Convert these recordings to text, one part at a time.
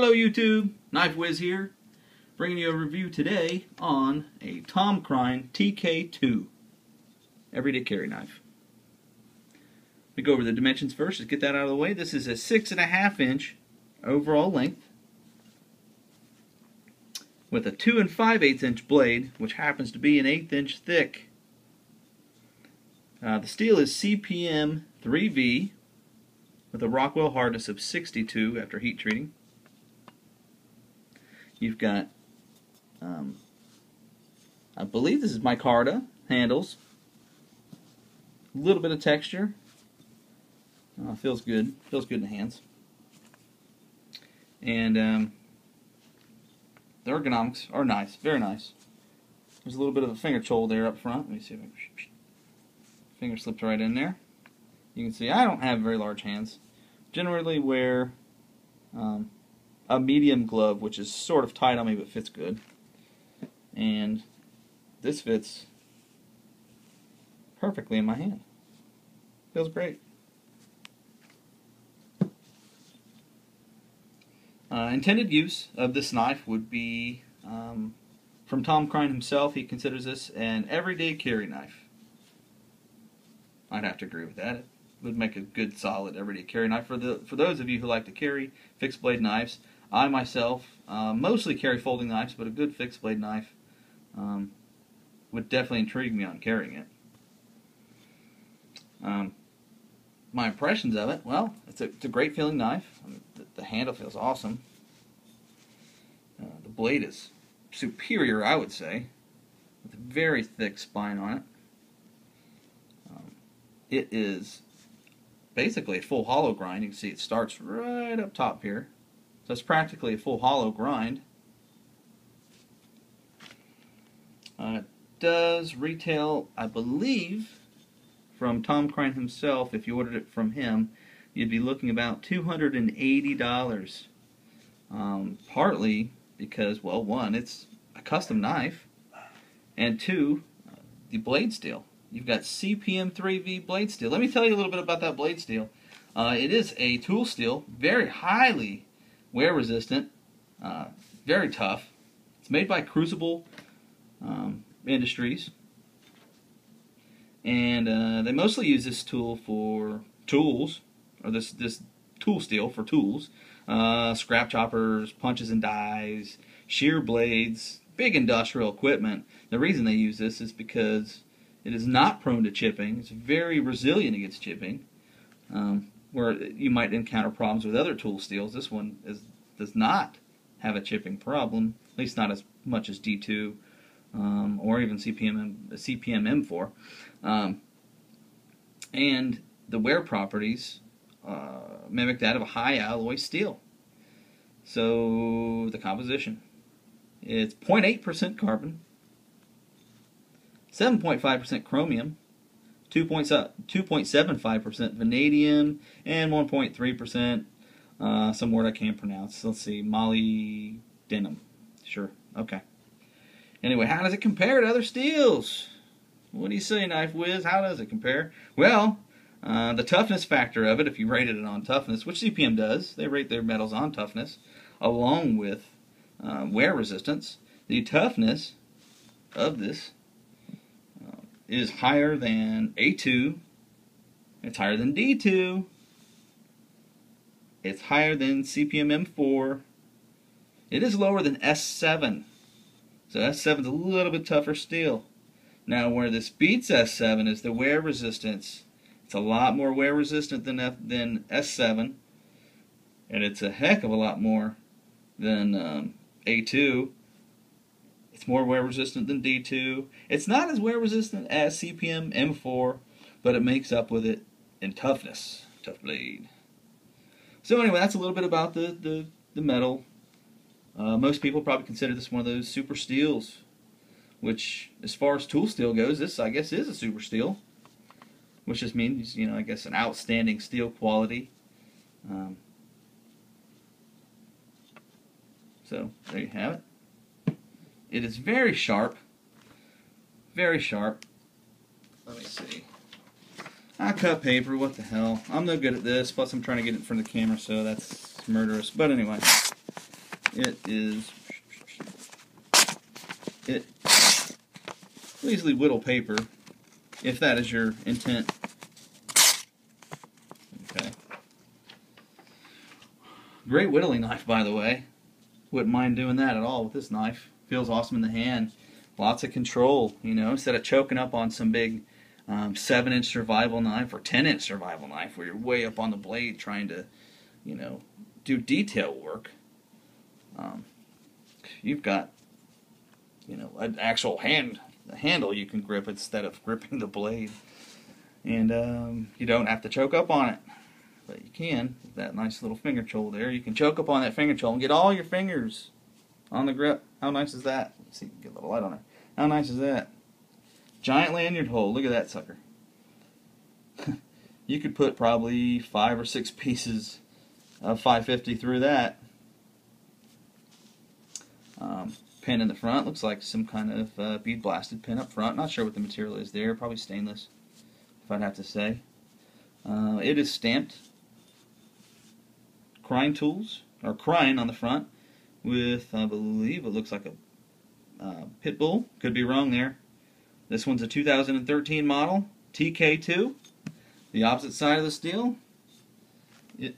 Hello YouTube, Knife Whiz here, bringing you a review today on a Tom Krein TK-2 everyday carry knife. We go over the dimensions first, let's get that out of the way. This is a 6.5 inch overall length with a 2 5/8 inch blade, which happens to be an 1/8 inch thick. The steel is CPM 3V with a Rockwell hardness of 62 after heat treating. You've got, I believe this is micarta handles. A little bit of texture. Feels good. Feels good in the hands. And the ergonomics are nice. Very nice. There's a little bit of a finger chole there up front. Let me see if I finger slipped right in there. You can see I don't have very large hands. Generally wear a medium glove, which is sort of tight on me but fits good. And this fits perfectly in my hand. Feels great. Intended use of this knife would be, from Tom Krein himself, he considers this an everyday carry knife. I'd have to agree with that. It would make a good, solid, everyday carry knife. For those of you who like to carry fixed blade knives, I myself mostly carry folding knives, but a good fixed blade knife would definitely intrigue me on carrying it. My impressions of it, well, it's a great feeling knife. I mean, the handle feels awesome. The blade is superior, I would say, with a very thick spine on it. It is basically a full hollow grind. You can see it starts right up top here. So it's practically a full hollow grind. It does retail, I believe, from Tom Krein himself, if you ordered it from him, you'd be looking about $280. Partly because, well, one, it's a custom knife, and two, the blade steel. You've got CPM 3V blade steel. Let me tell you a little bit about that blade steel. It is a tool steel, very highly wear resistant, very tough. It's made by Crucible Industries, and they mostly use this tool for tools, or this tool steel for tools, scrap choppers, punches and dies, shear blades, big industrial equipment. The reason they use this is because it is not prone to chipping. It's very resilient against chipping, where you might encounter problems with other tool steels. This one does not have a chipping problem, at least not as much as D2 or even CPM M4. And the wear properties mimic that of a high alloy steel. So the composition, it's 0.8% carbon, 7.5% chromium, 2.75% vanadium, and 1.3% some word I can't pronounce. Let's see, molybdenum. Sure, okay. Anyway, how does it compare to other steels? What do you say, Knife Whiz? How does it compare? Well, the toughness factor of it, if you rated it on toughness, which CPM does, they rate their metals on toughness, along with wear resistance. The toughness of this is higher than A2, it's higher than D2, it's higher than CPM M4, it is lower than S7. So S7 is a little bit tougher steel. Now where this beats S7 is the wear resistance. It's a lot more wear resistant than S7, and it's a heck of a lot more than A2. It's more wear resistant than D2. It's not as wear resistant as CPM M4, but it makes up with it in toughness. Tough blade. So anyway, that's a little bit about the metal. Most people probably consider this one of those super steels, which, as far as tool steel goes, this, I guess, is a super steel, which just means, you know, I guess, an outstanding steel quality. So there you have it. It is very sharp. Very sharp. Let me see. I cut paper, what the hell. I'm no good at this, plus I'm trying to get it in front of the camera, so that's murderous. But anyway, It will easily whittle paper, if that is your intent. Okay. Great whittling knife, by the way. Wouldn't mind doing that at all with this knife. Feels awesome in the hand. Lots of control, you know, instead of choking up on some big 7-inch survival knife or 10-inch survival knife where you're way up on the blade trying to, you know, do detail work. You've got, you know, an actual handle you can grip instead of gripping the blade. And you don't have to choke up on it. But you can, with that nice little finger choil there. You can choke up on that finger choil and get all your fingers on the grip. How nice is that? Let's see, get a little light on it. How nice is that? Giant lanyard hole. Look at that sucker. You could put probably 5 or 6 pieces of 550 through that. Pin in the front. Looks like some kind of bead blasted pin up front. Not sure what the material is there. Probably stainless, if I'd have to say. It is stamped Krein tools, or Krein on the front, with, I believe it looks like a pit bull. Could be wrong there. This one's a 2013 model, TK-2. The opposite side of the steel, it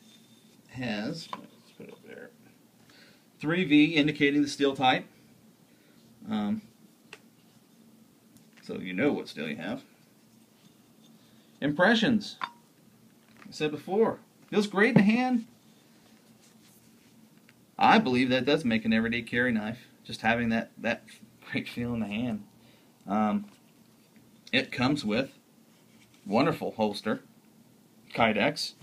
has, let's put it up there, 3V indicating the steel type. So you know what steel you have. Impressions. I said before, feels great in the hand. I believe that does make an everyday carry knife, just having that great feel in the hand. It comes with wonderful holster, Kydex,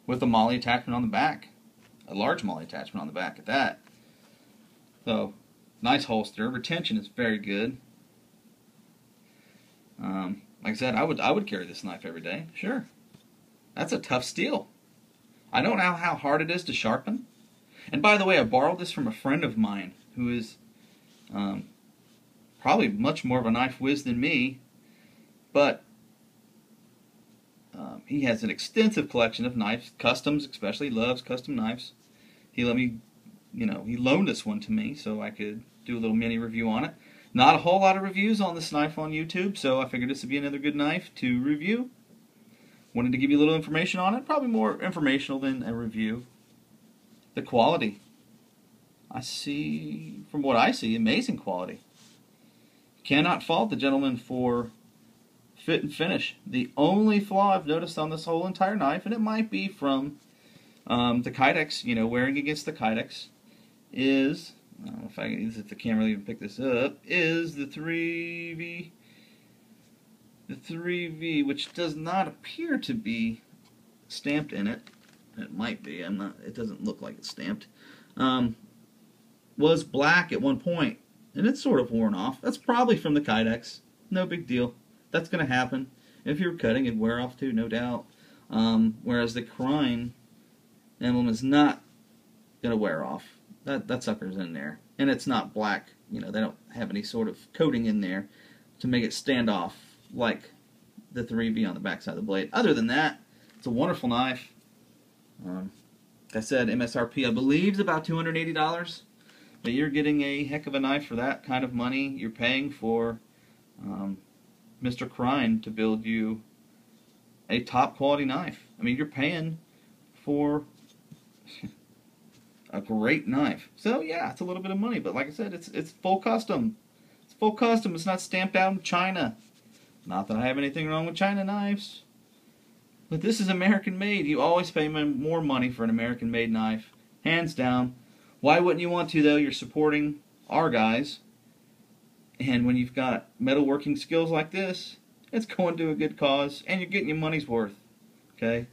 with a MOLLE attachment on the back, a large MOLLE attachment on the back at that. So, nice holster. Retention is very good. Like I said, I would carry this knife every day. Sure. That's a tough steel. I don't know how hard it is to sharpen. And by the way, I borrowed this from a friend of mine who is probably much more of a knife whiz than me, but he has an extensive collection of knives, customs especially, loves custom knives. He let me, you know, he loaned this one to me so I could do a little mini review on it. Not a whole lot of reviews on this knife on YouTube, so I figured this would be another good knife to review. Wanted to give you a little information on it, probably more informational than a review. The quality. I see, from what I see, amazing quality. Cannot fault the gentleman for fit and finish. The only flaw I've noticed on this whole entire knife, and it might be from the Kydex, you know, wearing against the Kydex, is, I don't know if the camera will even pick this up, is the 3V. The 3V, which does not appear to be stamped in it. It might be. It doesn't look like it's stamped. Was black at one point, and it's sort of worn off. That's probably from the Kydex. No big deal. That's going to happen. If you're cutting, it'd wear off too, no doubt. Whereas the Krein emblem is not going to wear off. That sucker's in there. And it's not black. You know, they don't have any sort of coating in there to make it stand off like the 3V on the backside of the blade. Other than that, it's a wonderful knife. Like I said, MSRP I believe is about $280, but you're getting a heck of a knife for that kind of money. You're paying for Mr. Krein to build you a top quality knife. I mean, you're paying for a great knife. So yeah, it's a little bit of money, but like I said, it's full custom. It's full custom. It's not stamped out in China. Not that I have anything wrong with China knives, but this is American made. You always pay more money for an American made knife, hands down. Why wouldn't you want to, though? You're supporting our guys, and when you've got metalworking skills like this, it's going to a good cause, and you're getting your money's worth. Okay?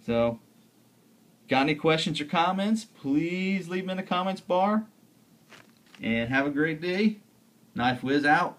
So, got any questions or comments? Please leave them in the comments bar, and have a great day. Knife Whiz out.